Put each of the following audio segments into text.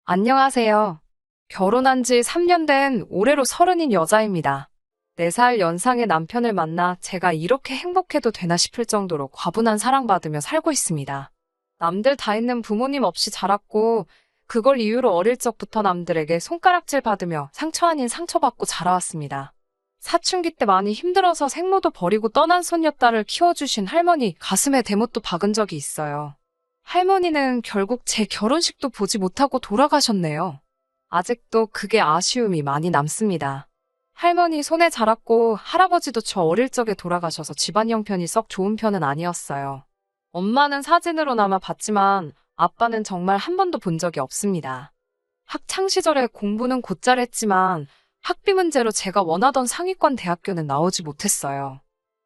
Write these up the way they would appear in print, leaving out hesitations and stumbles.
안녕하세요. 결혼한 지 3년 된 올해로 서른인 여자입니다. 4살 연상의 남편을 만나 제가 이렇게 행복해도 되나 싶을 정도로 과분한 사랑받으며 살고 있습니다. 남들 다 있는 부모님 없이 자랐고, 그걸 이유로 어릴 적부터 남들에게 손가락질 받으며 상처 아닌 상처받고 자라왔습니다. 사춘기 때 많이 힘들어서 생모도 버리고 떠난 손녀딸을 키워주신 할머니 가슴에 대못도 박은 적이 있어요. 할머니는 결국 제 결혼식도 보지 못하고 돌아가셨네요. 아직도 그게 아쉬움이 많이 남습니다. 할머니 손에 자랐고 할아버지도 저 어릴 적에 돌아가셔서 집안 형편이 썩 좋은 편은 아니었어요. 엄마는 사진으로나마 봤지만 아빠는 정말 한 번도 본 적이 없습니다. 학창 시절에 공부는 곧잘 했지만 학비 문제로 제가 원하던 상위권 대학교는 나오지 못했어요.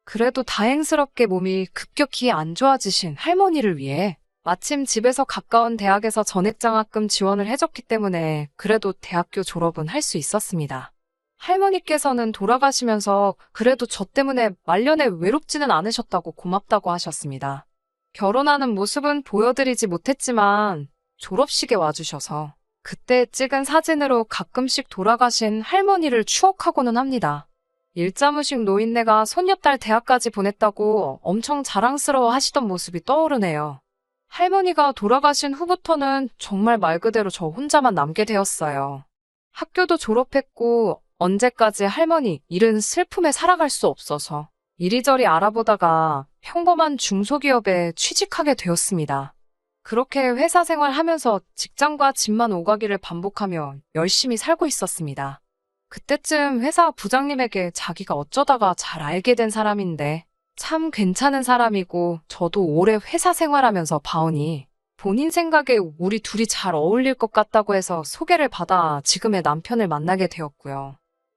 그래도 다행스럽게 몸이 급격히 안 좋아지신 할머니를 위해 마침 집에서 가까운 대학에서 전액장학금 지원을 해줬기 때문에 그래도 대학교 졸업은 할 수 있었습니다. 할머니께서는 돌아가시면서 그래도 저 때문에 말년에 외롭지는 않으셨다고 고맙다고 하셨습니다. 결혼하는 모습은 보여드리지 못했지만 졸업식에 와주셔서 그때 찍은 사진으로 가끔씩 돌아가신 할머니를 추억하고는 합니다. 일자무식 노인네가 손녀딸 대학까지 보냈다고 엄청 자랑스러워 하시던 모습이 떠오르네요. 할머니가 돌아가신 후부터는 정말 말 그대로 저 혼자만 남게 되었어요. 학교도 졸업했고 언제까지 할머니 일은 슬픔에 살아갈 수 없어서 이리저리 알아보다가 평범한 중소기업에 취직하게 되었습니다. 그렇게 회사 생활하면서 직장과 집만 오가기를 반복하며 열심히 살고 있었습니다. 그때쯤 회사 부장님에게 자기가 어쩌다가 잘 알게 된 사람인데 참 괜찮은 사람이고 저도 오래 회사 생활하면서 봐오니 본인 생각에 우리 둘이 잘 어울릴 것 같다고 해서 소개를 받아 지금의 남편을 만나게 되었고요.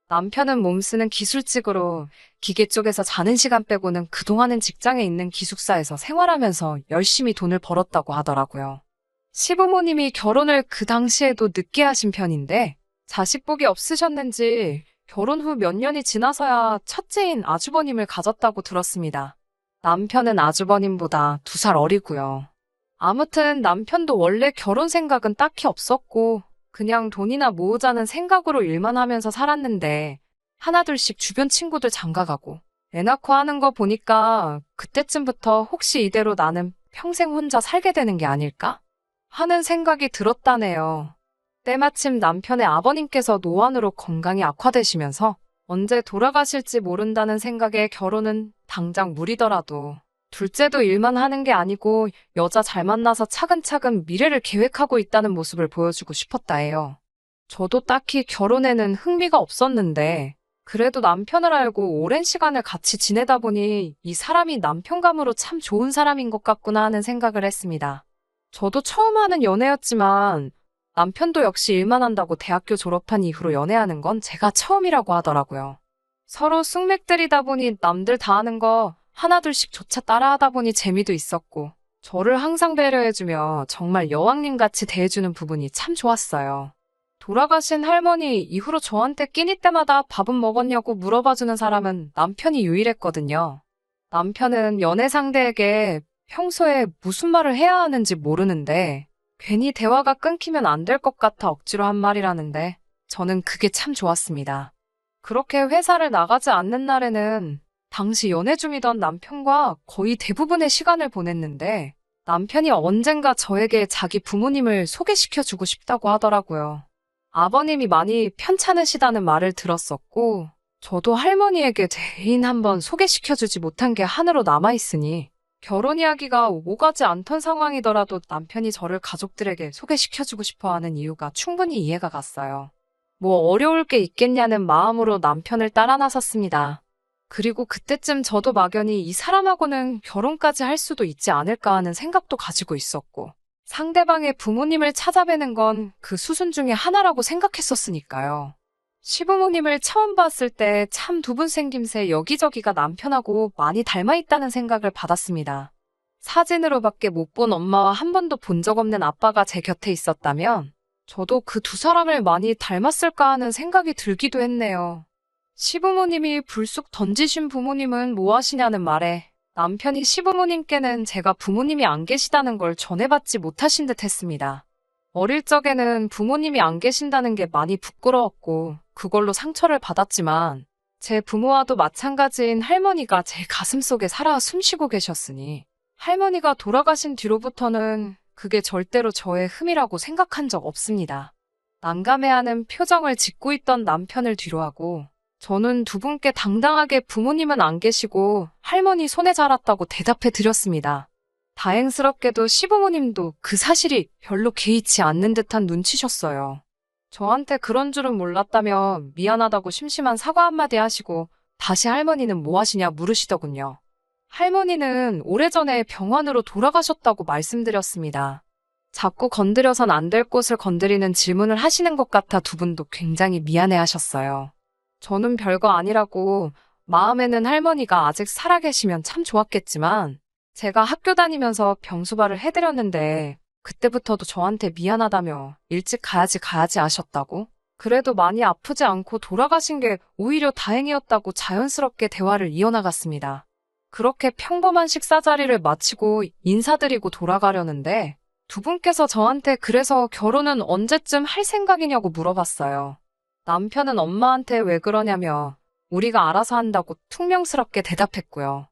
남편은 몸쓰는 기술직으로 기계 쪽에서 자는 시간 빼고는 그동안은 직장에 있는 기숙사에서 생활하면서 열심히 돈을 벌었다고 하더라고요. 시부모님이 결혼을 그 당시에도 늦게 하신 편인데 자식복이 없으셨는지 결혼 후 몇 년이 지나서야 첫째인 아주버님을 가졌다고 들었습니다. 남편은 아주버님보다 2살 어리고요. 아무튼 남편도 원래 결혼 생각은 딱히 없었고 그냥 돈이나 모으자는 생각으로 일만 하면서 살았는데 하나둘씩 주변 친구들 장가가고 애 낳고 하는 거 보니까 그때쯤부터 혹시 이대로 나는 평생 혼자 살게 되는 게 아닐까 하는 생각이 들었다네요. 때마침 남편의 아버님께서 노안으로 건강이 악화되시면서 언제 돌아가실지 모른다는 생각에 결혼은 당장 무리더라도 둘째도 일만 하는 게 아니고 여자 잘 만나서 차근차근 미래를 계획하고 있다는 모습을 보여주고 싶었다 해요. 저도 딱히 결혼에는 흥미가 없었는데 그래도 남편을 알고 오랜 시간을 같이 지내다 보니 이 사람이 남편감으로 참 좋은 사람인 것 같구나 하는 생각을 했습니다. 저도 처음 하는 연애였지만 남편도 역시 일만 한다고 대학교 졸업한 이후로 연애하는 건 제가 처음이라고 하더라고요. 서로 쑥맥들이다 보니 남들 다 하는 거 하나둘씩 조차 따라하다 보니 재미도 있었고 저를 항상 배려해주며 정말 여왕님같이 대해주는 부분이 참 좋았어요. 돌아가신 할머니 이후로 저한테 끼니 때마다 밥은 먹었냐고 물어봐주는 사람은 남편이 유일했거든요. 남편은 연애 상대에게 평소에 무슨 말을 해야 하는지 모르는데 괜히 대화가 끊기면 안 될 것 같아 억지로 한 말이라는데 저는 그게 참 좋았습니다. 그렇게 회사를 나가지 않는 날에는 당시 연애 중이던 남편과 거의 대부분의 시간을 보냈는데 남편이 언젠가 저에게 자기 부모님을 소개시켜주고 싶다고 하더라고요. 아버님이 많이 편찮으시다는 말을 들었었고 저도 할머니에게 대인 한번 소개시켜주지 못한 게 한으로 남아있으니 결혼 이야기가 오가지 않던 상황이더라도 남편이 저를 가족들에게 소개시켜주고 싶어하는 이유가 충분히 이해가 갔어요. 뭐 어려울 게 있겠냐는 마음으로 남편을 따라 나섰습니다. 그리고 그때쯤 저도 막연히 이 사람하고는 결혼까지 할 수도 있지 않을까 하는 생각도 가지고 있었고 상대방의 부모님을 찾아뵈는 건 그 수순 중에 하나라고 생각했었으니까요. 시부모님을 처음 봤을 때 참 두 분 생김새 여기저기가 남편하고 많이 닮아있다는 생각을 받았습니다. 사진으로밖에 못 본 엄마와 한 번도 본 적 없는 아빠가 제 곁에 있었다면 저도 그 두 사람을 많이 닮았을까 하는 생각이 들기도 했네요. 시부모님이 불쑥 던지신 부모님은 뭐 하시냐는 말에 남편이 시부모님께는 제가 부모님이 안 계시다는 걸 전해받지 못하신 듯 했습니다. 어릴 적에는 부모님이 안 계신다는 게 많이 부끄러웠고 그걸로 상처를 받았지만 제 부모와도 마찬가지인 할머니가 제 가슴속에 살아 숨쉬고 계셨으니 할머니가 돌아가신 뒤로부터는 그게 절대로 저의 흠이라고 생각한 적 없습니다. 난감해하는 표정을 짓고 있던 남편을 뒤로하고 저는 두 분께 당당하게 부모님은 안 계시고 할머니 손에 자랐다고 대답해 드렸습니다. 다행스럽게도 시부모님도 그 사실이 별로 개의치 않는 듯한 눈치셨어요. 저한테 그런 줄은 몰랐다며 미안하다고 심심한 사과 한마디 하시고 다시 할머니는 뭐 하시냐 물으시더군요. 할머니는 오래전에 병원으로 돌아가셨다고 말씀드렸습니다. 자꾸 건드려선 안 될 곳을 건드리는 질문을 하시는 것 같아 두 분도 굉장히 미안해 하셨어요. 저는 별거 아니라고 마음에는 할머니가 아직 살아계시면 참 좋았겠지만 제가 학교 다니면서 병수발을 해드렸는데 그때부터도 저한테 미안하다며 일찍 가야지 하셨다고? 그래도 많이 아프지 않고 돌아가신 게 오히려 다행이었다고 자연스럽게 대화를 이어나갔습니다. 그렇게 평범한 식사 자리를 마치고 인사드리고 돌아가려는데 두 분께서 저한테 그래서 결혼은 언제쯤 할 생각이냐고 물어봤어요. 남편은 엄마한테 왜 그러냐며 우리가 알아서 한다고 퉁명스럽게 대답했고요.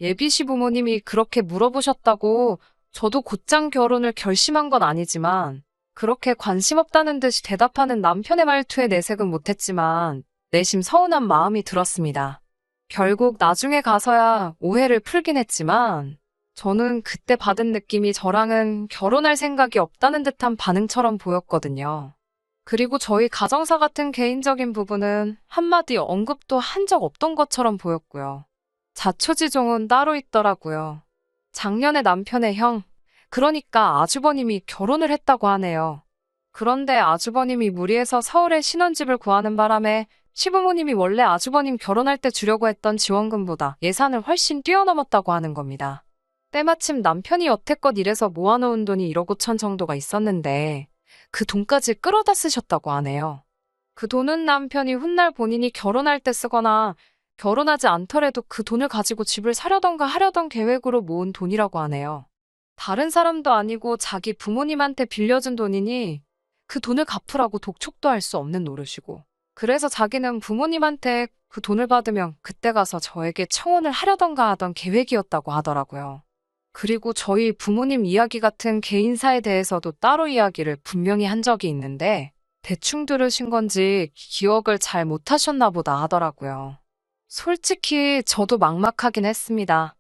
예비 시부모님이 그렇게 물어보셨다고 저도 곧장 결혼을 결심한 건 아니지만 그렇게 관심 없다는 듯이 대답하는 남편의 말투에 내색은 못했지만 내심 서운한 마음이 들었습니다. 결국 나중에 가서야 오해를 풀긴 했지만 저는 그때 받은 느낌이 저랑은 결혼할 생각이 없다는 듯한 반응처럼 보였거든요. 그리고 저희 가정사 같은 개인적인 부분은 한마디 언급도 한 적 없던 것처럼 보였고요. 자초지종은 따로 있더라고요. 작년에 남편의 형, 그러니까 아주버님이 결혼을 했다고 하네요. 그런데 아주버님이 무리해서 서울에 신혼집을 구하는 바람에 시부모님이 원래 아주버님 결혼할 때 주려고 했던 지원금보다 예산을 훨씬 뛰어넘었다고 하는 겁니다. 때마침 남편이 여태껏 일해서 모아놓은 돈이 1억 5천 정도가 있었는데 그 돈까지 끌어다 쓰셨다고 하네요. 그 돈은 남편이 훗날 본인이 결혼할 때 쓰거나 결혼하지 않더라도 그 돈을 가지고 집을 사려던가 하려던 계획으로 모은 돈이라고 하네요. 다른 사람도 아니고 자기 부모님한테 빌려준 돈이니 그 돈을 갚으라고 독촉도 할 수 없는 노릇이고 그래서 자기는 부모님한테 그 돈을 받으면 그때 가서 저에게 청혼을 하려던가 하던 계획이었다고 하더라고요. 그리고 저희 부모님 이야기 같은 개인사에 대해서도 따로 이야기를 분명히 한 적이 있는데 대충 들으신 건지 기억을 잘 못하셨나 보다 하더라고요. 솔직히 저도 막막하긴 했습니다.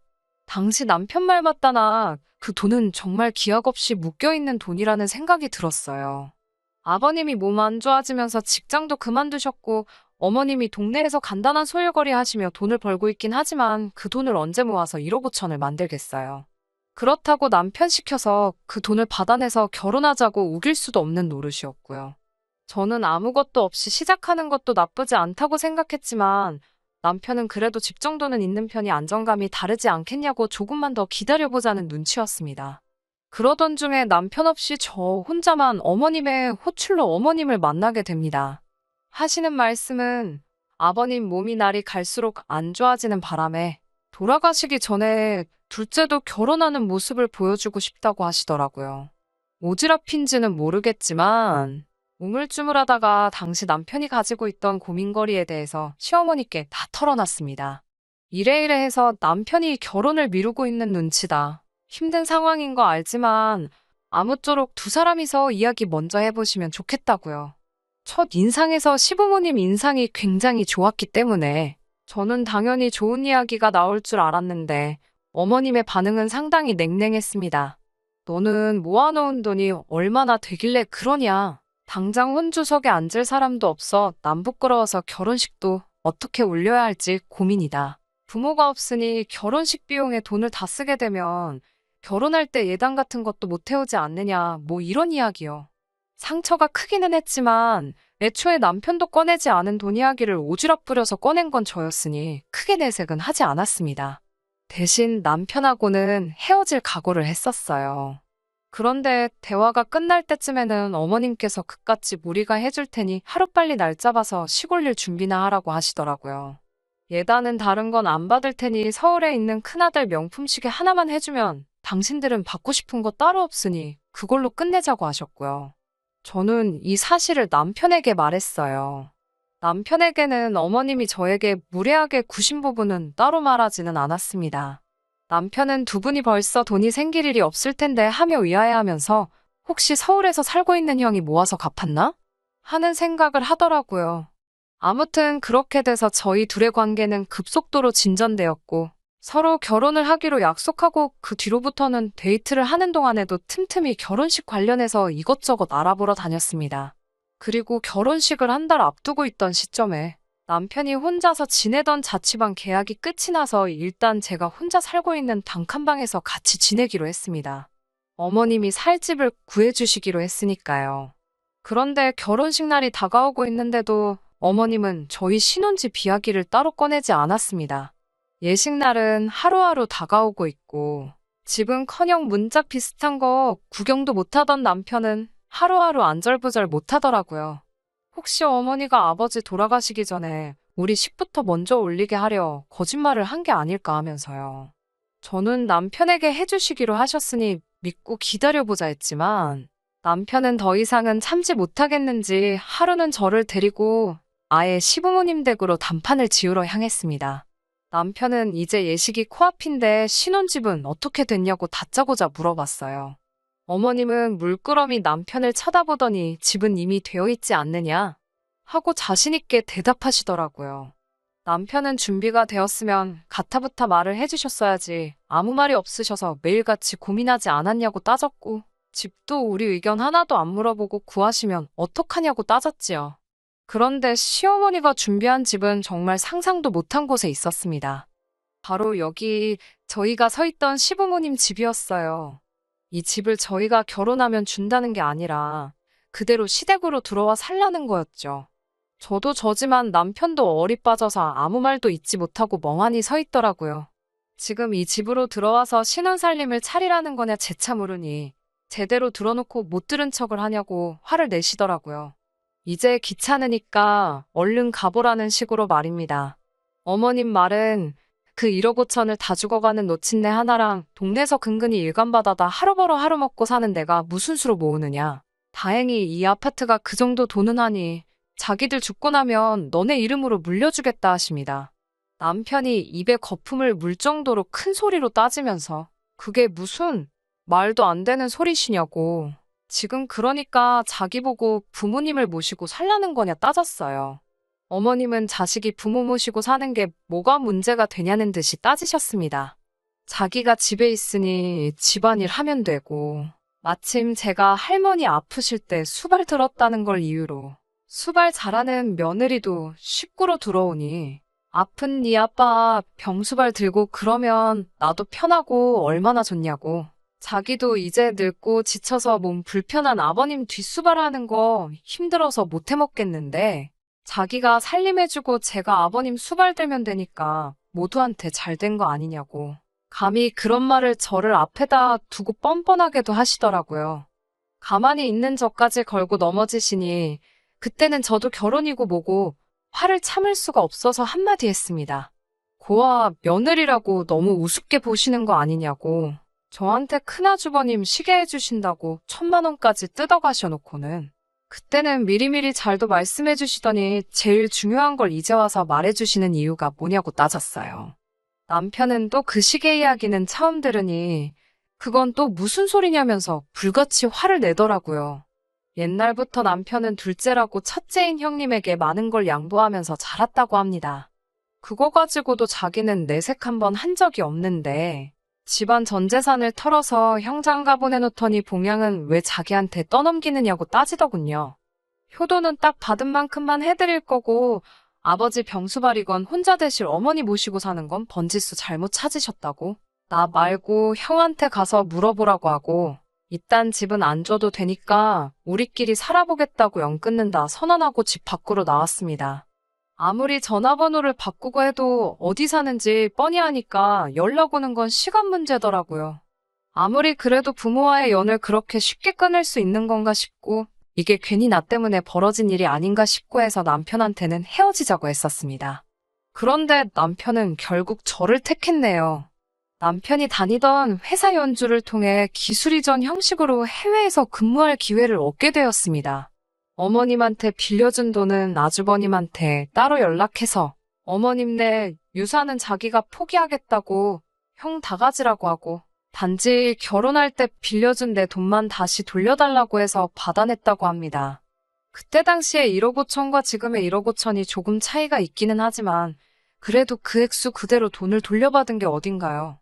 당시 남편 말 맞다나 그 돈은 정말 기약 없이 묶여있는 돈이라는 생각이 들었어요. 아버님이 몸 안 좋아지면서 직장도 그만두셨고 어머님이 동네에서 간단한 소일거리 하시며 돈을 벌고 있긴 하지만 그 돈을 언제 모아서 1억 5천을 만들겠어요. 그렇다고 남편 시켜서 그 돈을 받아내서 결혼하자고 우길 수도 없는 노릇이었고요. 저는 아무것도 없이 시작하는 것도 나쁘지 않다고 생각했지만 남편은 그래도 집 정도는 있는 편이 안정감이 다르지 않겠냐고 조금만 더 기다려보자는 눈치였습니다. 그러던 중에 남편 없이 저 혼자만 어머님의 호출로 어머님을 만나게 됩니다. 하시는 말씀은 아버님 몸이 날이 갈수록 안 좋아지는 바람에 돌아가시기 전에 둘째도 결혼하는 모습을 보여주고 싶다고 하시더라고요. 오지랖인지는 모르겠지만 우물쭈물하다가 당시 남편이 가지고 있던 고민거리에 대해서 시어머니께 다 털어놨습니다. 이래이래 해서 남편이 결혼을 미루고 있는 눈치다. 힘든 상황인 거 알지만 아무쪼록 두 사람이서 이야기 먼저 해보시면 좋겠다고요. 첫 인상에서 시부모님 인상이 굉장히 좋았기 때문에 저는 당연히 좋은 이야기가 나올 줄 알았는데 어머님의 반응은 상당히 냉랭했습니다. 너는 모아놓은 돈이 얼마나 되길래 그러냐. 당장 혼주석에 앉을 사람도 없어 남 부끄러워서 결혼식도 어떻게 올려야 할지 고민이다. 부모가 없으니 결혼식 비용에 돈을 다 쓰게 되면 결혼할 때 예단 같은 것도 못 태우지 않느냐 뭐 이런 이야기요. 상처가 크기는 했지만 애초에 남편도 꺼내지 않은 돈 이야기를 오지랖 부려서 꺼낸 건 저였으니 크게 내색은 하지 않았습니다. 대신 남편하고는 헤어질 각오를 했었어요. 그런데 대화가 끝날 때쯤에는 어머님께서 그깟집 우리가 해줄 테니 하루빨리 날 잡아서 시골일 준비나 하라고 하시더라고요. 예단은 다른 건 안 받을 테니 서울에 있는 큰아들 명품 시계 하나만 해주면 당신들은 받고 싶은 거 따로 없으니 그걸로 끝내자고 하셨고요. 저는 이 사실을 남편에게 말했어요. 남편에게는 어머님이 저에게 무례하게 구신 부분은 따로 말하지는 않았습니다. 남편은 두 분이 벌써 돈이 생길 일이 없을 텐데 하며 의아해하면서 혹시 서울에서 살고 있는 형이 모아서 갚았나? 하는 생각을 하더라고요. 아무튼 그렇게 돼서 저희 둘의 관계는 급속도로 진전되었고 서로 결혼을 하기로 약속하고 그 뒤로부터는 데이트를 하는 동안에도 틈틈이 결혼식 관련해서 이것저것 알아보러 다녔습니다. 그리고 결혼식을 한 달 앞두고 있던 시점에 남편이 혼자서 지내던 자취방 계약이 끝이 나서 일단 제가 혼자 살고 있는 단칸방에서 같이 지내기로 했습니다. 어머님이 살 집을 구해주시기로 했으니까요. 그런데 결혼식 날이 다가오고 있는데도 어머님은 저희 신혼집 이야기를 따로 꺼내지 않았습니다. 예식 날은 하루하루 다가오고 있고 집은커녕 문짝 비슷한 거 구경도 못하던 남편은 하루하루 안절부절 못하더라고요. 혹시 어머니가 아버지 돌아가시기 전에 우리 식부터 먼저 올리게 하려 거짓말을 한 게 아닐까 하면서요. 저는 남편에게 해주시기로 하셨으니 믿고 기다려보자 했지만 남편은 더 이상은 참지 못하겠는지 하루는 저를 데리고 아예 시부모님 댁으로 단판을 지으러 향했습니다. 남편은 이제 예식이 코앞인데 신혼집은 어떻게 됐냐고 다짜고짜 물어봤어요. 어머님은 물끄러미 남편을 쳐다보더니 집은 이미 되어 있지 않느냐 하고 자신있게 대답하시더라고요. 남편은 준비가 되었으면 가타부타 말을 해주셨어야지 아무 말이 없으셔서 매일같이 고민하지 않았냐고 따졌고 집도 우리 의견 하나도 안 물어보고 구하시면 어떡하냐고 따졌지요. 그런데 시어머니가 준비한 집은 정말 상상도 못한 곳에 있었습니다. 바로 여기 저희가 서 있던 시부모님 집이었어요. 이 집을 저희가 결혼하면 준다는 게 아니라 그대로 시댁으로 들어와 살라는 거였죠. 저도 저지만 남편도 얼이 빠져서 아무 말도 잊지 못하고 멍하니 서 있더라고요. 지금 이 집으로 들어와서 신혼살림을 차리라는 거냐 재차 물으니 제대로 들어놓고 못 들은 척을 하냐고 화를 내시더라고요. 이제 귀찮으니까 얼른 가보라는 식으로 말입니다. 어머님 말은 그 1억 5천을 다 죽어가는 노친네 하나랑 동네에서 근근히 일감받아다 하루 벌어 하루 먹고 사는 내가 무슨 수로 모으느냐. 다행히 이 아파트가 그 정도 돈은 하니 자기들 죽고 나면 너네 이름으로 물려주겠다 하십니다. 남편이 입에 거품을 물 정도로 큰 소리로 따지면서 그게 무슨 말도 안 되는 소리시냐고. 지금 그러니까 자기 보고 부모님을 모시고 살라는 거냐 따졌어요. 어머님은 자식이 부모 모시고 사는 게 뭐가 문제가 되냐는 듯이 따지셨습니다. 자기가 집에 있으니 집안일 하면 되고 마침 제가 할머니 아프실 때 수발 들었다는 걸 이유로 수발 잘하는 며느리도 식구로 들어오니 아픈 네 아빠 병수발 들고 그러면 나도 편하고 얼마나 좋냐고. 자기도 이제 늙고 지쳐서 몸 불편한 아버님 뒷수발하는 거 힘들어서 못 해먹겠는데 자기가 살림해주고 제가 아버님 수발 들면 되니까 모두한테 잘 된 거 아니냐고. 감히 그런 말을 저를 앞에다 두고 뻔뻔하게도 하시더라고요. 가만히 있는 저까지 걸고 넘어지시니 그때는 저도 결혼이고 뭐고 화를 참을 수가 없어서 한마디 했습니다. 고아 며느리라고 너무 우습게 보시는 거 아니냐고. 저한테 큰아주버님 시게 해주신다고 1,000만 원까지 뜯어가셔놓고는 그때는 미리미리 잘도 말씀해주시더니 제일 중요한 걸 이제 와서 말해주시는 이유가 뭐냐고 따졌어요. 남편은 또 그 시계 이야기는 처음 들으니 그건 또 무슨 소리냐면서 불같이 화를 내더라고요. 옛날부터 남편은 둘째라고 첫째인 형님에게 많은 걸 양보하면서 자랐다고 합니다. 그거 가지고도 자기는 내색 한번 한 적이 없는데 집안 전 재산을 털어서 형 장가 보내놓더니 봉양은 왜 자기한테 떠넘기느냐고 따지더군요. 효도는 딱 받은 만큼만 해드릴 거고 아버지 병수발이건 혼자 되실 어머니 모시고 사는 건 번지수 잘못 찾으셨다고. 나 말고 형한테 가서 물어보라고 하고 이딴 집은 안 줘도 되니까 우리끼리 살아보겠다고 연 끊는다 선언하고 집 밖으로 나왔습니다. 아무리 전화번호를 바꾸고 해도 어디 사는지 뻔히 아니까 연락 오는 건 시간 문제더라고요. 아무리 그래도 부모와의 연을 그렇게 쉽게 끊을 수 있는 건가 싶고 이게 괜히 나 때문에 벌어진 일이 아닌가 싶고 해서 남편한테는 헤어지자고 했었습니다. 그런데 남편은 결국 저를 택했네요. 남편이 다니던 회사 연주를 통해 기술 이전 형식으로 해외에서 근무할 기회를 얻게 되었습니다. 어머님한테 빌려준 돈은 아주버님한테 따로 연락해서 어머님네 유산은 자기가 포기하겠다고 형 다 가지라고 하고 단지 결혼할 때 빌려준 내 돈만 다시 돌려달라고 해서 받아냈다고 합니다. 그때 당시에 1억 5천과 지금의 1억 5천이 조금 차이가 있기는 하지만 그래도 그 액수 그대로 돈을 돌려받은 게 어딘가요?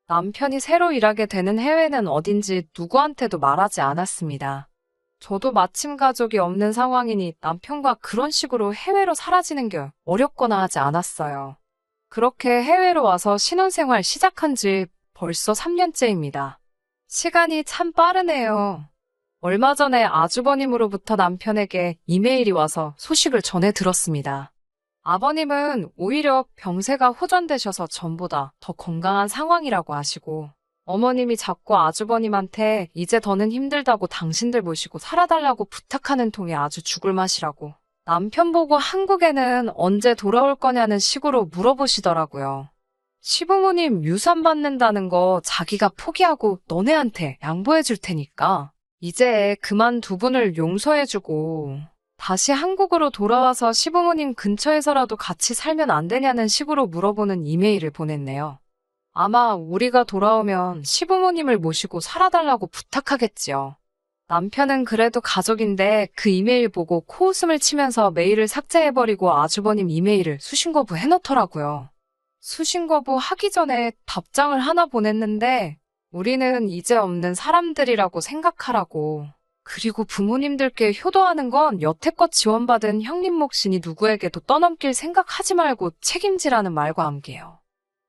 남편이 새로 일하게 되는 해외는 어딘지 누구한테도 말하지 않았습니다. 저도 마침 가족이 없는 상황이니 남편과 그런 식으로 해외로 사라지는 게 어렵거나 하지 않았어요. 그렇게 해외로 와서 신혼생활 시작한 지 벌써 3년째입니다. 시간이 참 빠르네요. 얼마 전에 아주버님으로부터 남편에게 이메일이 와서 소식을 전해 들었습니다. 아버님은 오히려 병세가 호전되셔서 전보다 더 건강한 상황이라고 하시고 어머님이 자꾸 아주버님한테 이제 더는 힘들다고 당신들 모시고 살아달라고 부탁하는 통에 아주 죽을 맛이라고 남편 보고 한국에는 언제 돌아올 거냐는 식으로 물어보시더라고요. 시부모님 유산 받는다는 거 자기가 포기하고 너네한테 양보해 줄 테니까 이제 그만 두 분을 용서해주고 다시 한국으로 돌아와서 시부모님 근처에서라도 같이 살면 안 되냐는 식으로 물어보는 이메일을 보냈네요. 아마 우리가 돌아오면 시부모님을 모시고 살아달라고 부탁하겠지요. 남편은 그래도 가족인데 그 이메일 보고 코웃음을 치면서 메일을 삭제해버리고 아주버님 이메일을 수신거부 해놓더라고요. 수신거부 하기 전에 답장을 하나 보냈는데 우리는 이제 없는 사람들이라고 생각하라고. 그리고 부모님들께 효도하는 건 여태껏 지원받은 형님 몫이니 누구에게도 떠넘길 생각하지 말고 책임지라는 말과 함께요.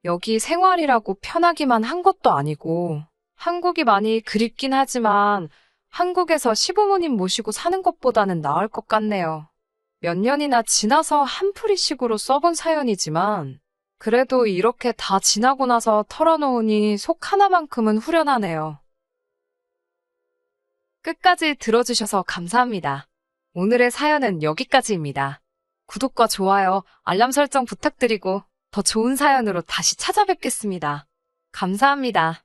여기 생활이라고 편하기만 한 것도 아니고 한국이 많이 그립긴 하지만 한국에서 시부모님 모시고 사는 것보다는 나을 것 같네요. 몇 년이나 지나서 한풀이식으로 써본 사연이지만 그래도 이렇게 다 지나고 나서 털어놓으니 속 하나만큼은 후련하네요. 끝까지 들어주셔서 감사합니다. 오늘의 사연은 여기까지입니다. 구독과 좋아요, 알람 설정 부탁드리고 더 좋은 사연으로 다시 찾아뵙겠습니다. 감사합니다.